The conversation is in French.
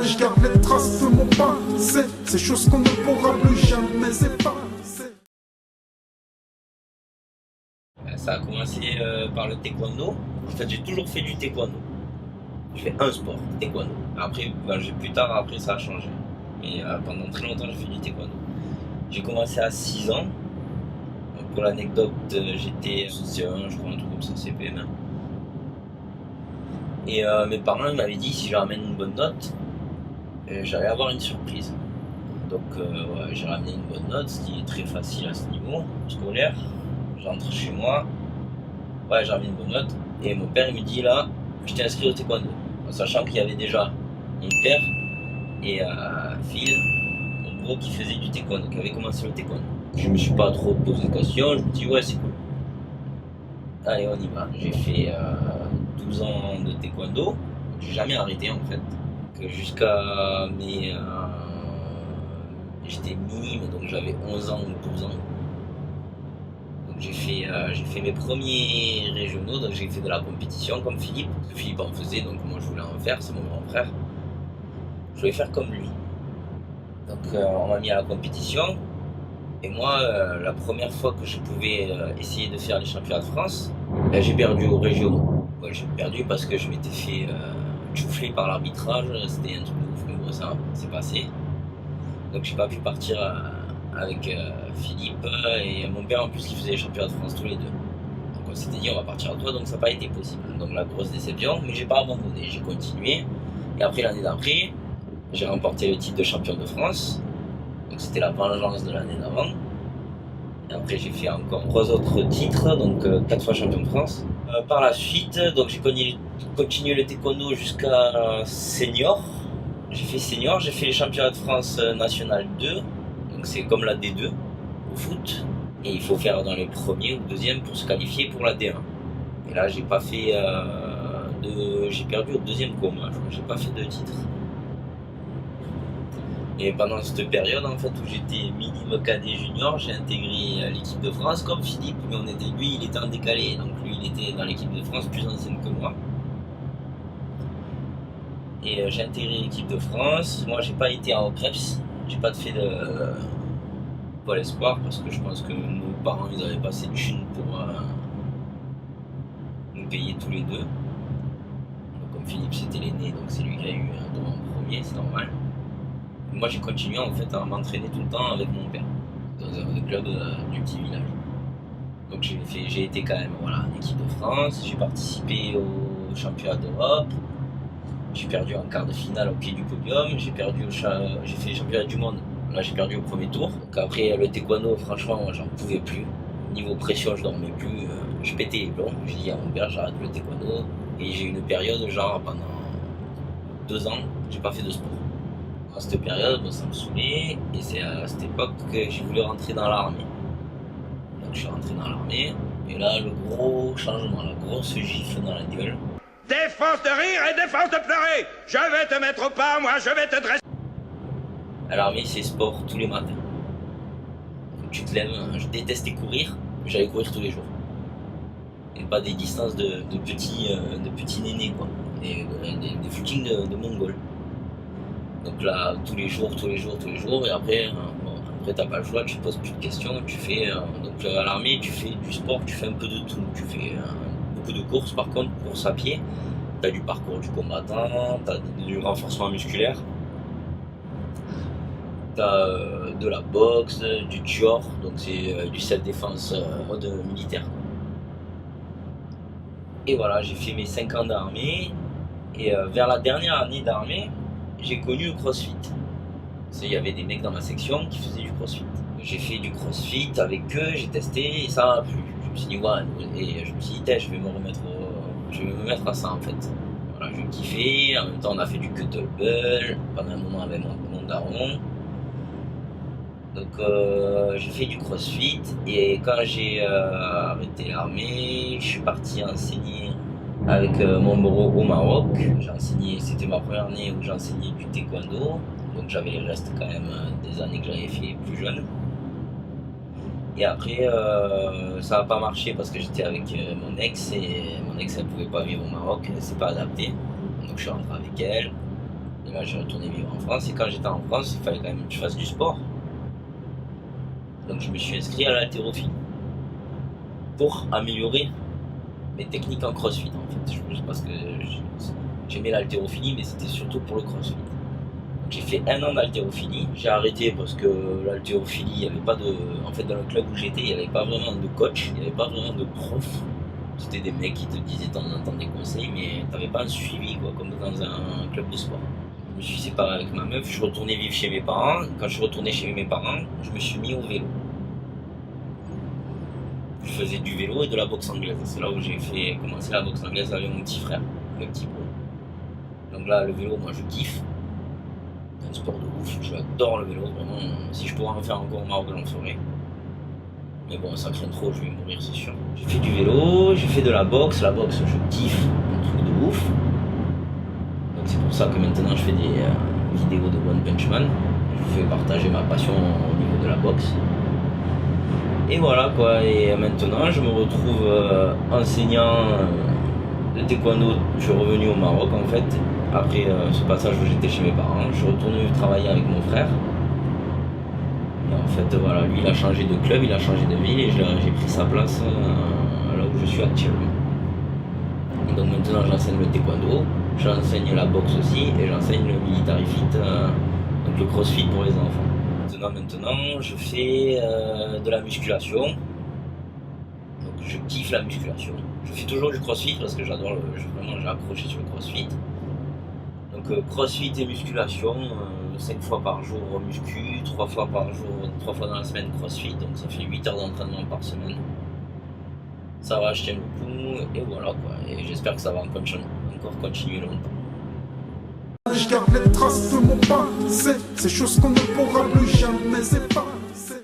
Je garde les traces de mon passé, ces choses qu'on ne pourra plus jamais effacer. Ça a commencé par le taekwondo. En fait, j'ai toujours fait du taekwondo. Je fais un sport, taekwondo. Après, plus tard, après, ça a changé. Mais pendant très longtemps, j'ai fait du taekwondo. J'ai commencé à 6 ans. Pour l'anecdote, j'étais C1, je crois, un truc comme ça, CP1. Et mes parents m'avaient dit si je ramène une bonne note, j'allais avoir une surprise. Donc ouais, j'ai ramené une bonne note, ce qui est très facile à ce niveau scolaire. J'entre chez moi, ouais, j'ai ramené une bonne note. Et mon père il me dit là, je t'ai inscrit au taekwondo. En sachant qu'il y avait déjà mon père et Phil, mon gros, qui faisait du taekwondo, qui avait commencé le taekwondo. Je me suis pas trop posé de questions, je me dis ouais, c'est cool. Allez, on y va. J'ai fait 12 ans de taekwondo, j'ai jamais arrêté en fait. Jusqu'à mes. J'étais minime, donc j'avais 11 ans ou 12 ans. Donc j'ai fait mes premiers régionaux, donc j'ai fait de la compétition comme Philippe. Philippe en faisait, donc moi je voulais en faire, c'est mon grand frère. Je voulais faire comme lui. Donc on m'a mis à la compétition. Et moi, la première fois que je pouvais essayer de faire les championnats de France, j'ai perdu aux régionaux. Ouais, j'ai perdu parce que je m'étais fait choufler par l'arbitrage, c'était un truc de ouf, mais bon, ça s'est passé. Donc j'ai pas pu partir avec Philippe et mon père en plus qui faisait les championnats de France tous les deux. Donc on s'était dit on va partir à toi, donc ça n'a pas été possible. Donc la grosse déception, mais j'ai pas abandonné, j'ai continué. Et après l'année d'après, j'ai remporté le titre de champion de France. Donc c'était la vengeance de l'année d'avant. Et après j'ai fait encore 3 autres titres, donc 4 fois champion de France. Par la suite, donc j'ai continué le taekwondo jusqu'à senior. J'ai fait senior, j'ai fait les championnats de France national 2, donc c'est comme la D2 au foot. Et il faut faire dans le premier ou deuxième pour se qualifier pour la D1. Et là j'ai pas fait j'ai perdu au deuxième combat, j'ai pas fait de titre. Et pendant cette période en fait où j'étais minime cadet junior, j'ai intégré l'équipe de France comme Philippe, mais lui il était en décalé, donc lui il était dans l'équipe de France plus ancienne que moi. Et j'ai intégré l'équipe de France. Moi j'ai pas été en Krebs, j'ai pas fait de Pôle Espoir parce que je pense que nos parents ils avaient pas assez de thunes pour nous payer tous les deux. Donc, comme Philippe c'était l'aîné, donc c'est lui qui a eu un droit en premier, c'est normal. Moi j'ai continué en fait à m'entraîner tout le temps avec mon père dans un club du petit village. Donc j'ai été quand même en équipe de France, j'ai participé au championnat d'Europe, j'ai perdu en quart de finale au pied du podium, j'ai fait les championnats du monde, là j'ai perdu au premier tour. Donc après le taekwondo franchement moi j'en pouvais plus, niveau pression je dormais plus, je pétais les plombs, j'ai dit à mon père j'arrête le taekwondo et j'ai eu une période genre pendant 2 ans j'ai pas fait de sport. À cette période, ça me saoulait et c'est à cette époque que j'ai voulu rentrer dans l'armée. Donc je suis rentré dans l'armée et là le gros changement, la grosse gifle dans la gueule. Défense de rire et défense de pleurer. Je vais te mettre au pas, moi je vais te dresser. À l'armée c'est sport tous les matins. Donc, tu te lèves, je détestais courir, mais j'allais courir tous les jours. Et pas des distances de petits nénés quoi, des footings de mongols. Donc là, tous les jours, et après t'as pas le choix, tu poses plus de questions, tu fais, donc à l'armée tu fais du sport, tu fais un peu de tout, tu fais beaucoup de courses par contre, course à pied, t'as du parcours du combattant, t'as du renforcement musculaire, t'as de la boxe, du tior, donc c'est du self-défense mode militaire. Et voilà, j'ai fait mes 5 ans d'armée, et vers la dernière année d'armée, j'ai connu le crossfit. Il y avait des mecs dans ma section qui faisaient du crossfit. J'ai fait du crossfit avec eux, j'ai testé et ça m'a plu. Je me suis dit, ouais, et je me suis dit, je vais me remettre à ça en fait. Voilà, je kiffais. En même temps, on a fait du kettlebell pendant un moment avec mon daron. Donc, j'ai fait du crossfit et quand j'ai arrêté l'armée, je suis parti enseigner avec mon bureau au Maroc. J'ai enseigné, c'était ma première année où j'ai enseigné du taekwondo, donc j'avais les restes quand même des années que j'avais fait plus jeune. Et après ça n'a pas marché parce que j'étais avec mon ex et mon ex elle pouvait pas vivre au Maroc, elle s'est pas adaptée, donc je suis rentré avec elle. Et là, j'ai retourné vivre en France. Et quand j'étais en France, il fallait quand même que je fasse du sport. Donc je me suis inscrit à l'haltérophilie pour améliorer mes techniques en crossfit en fait. Parce que j'aimais l'haltérophilie, mais c'était surtout pour le crossfit. Donc j'ai fait 1 an d'haltérophilie. J'ai arrêté parce que l'haltérophilie, il n'y avait pas de. En fait, dans le club où j'étais, il n'y avait pas vraiment de coach, il n'y avait pas vraiment de prof. C'était des mecs qui te disaient de temps en temps des conseils, mais tu n'avais pas un suivi quoi, comme dans un club de sport. Je me suis séparé avec ma meuf, je suis retourné vivre chez mes parents. Quand je suis retourné chez mes parents, je me suis mis au vélo. Je faisais du vélo et de la boxe anglaise. C'est là où j'ai commencé la boxe anglaise avec mon petit frère, le petit bro. Donc là, le vélo, moi je kiffe. C'est un sport de ouf, j'adore le vélo, vraiment. Si je pourrais en faire encore au Maroc, j'en ferais. Mais bon, ça craint trop, je vais mourir, c'est sûr. J'ai fait du vélo, j'ai fait de la boxe, je kiffe, un truc de ouf. Donc c'est pour ça que maintenant je fais des vidéos de One Punch Man. Je fais partager ma passion au niveau de la boxe. Et voilà quoi, et maintenant je me retrouve enseignant le taekwondo. Je suis revenu au Maroc en fait, après ce passage où j'étais chez mes parents. Je suis retourné travailler avec mon frère. Et en fait voilà, lui il a changé de club, il a changé de ville et j'ai pris sa place là où je suis actuellement. Et donc maintenant j'enseigne le taekwondo, j'enseigne la boxe aussi et j'enseigne le military fit, donc le crossfit pour les enfants. Maintenant, je fais de la musculation. Donc je kiffe la musculation. Je fais toujours du crossfit parce que j'adore vraiment j'ai accroché sur le crossfit. Donc crossfit et musculation, 5 fois par jour muscu, 3 fois par jour, 3 fois dans la semaine crossfit, donc ça fait 8 heures d'entraînement par semaine. Ça va, je tiens le coup et voilà quoi. Et j'espère que ça va encore continuer longtemps. Je garde les traces de mon passé, ces choses qu'on ne pourra plus jamais effacer.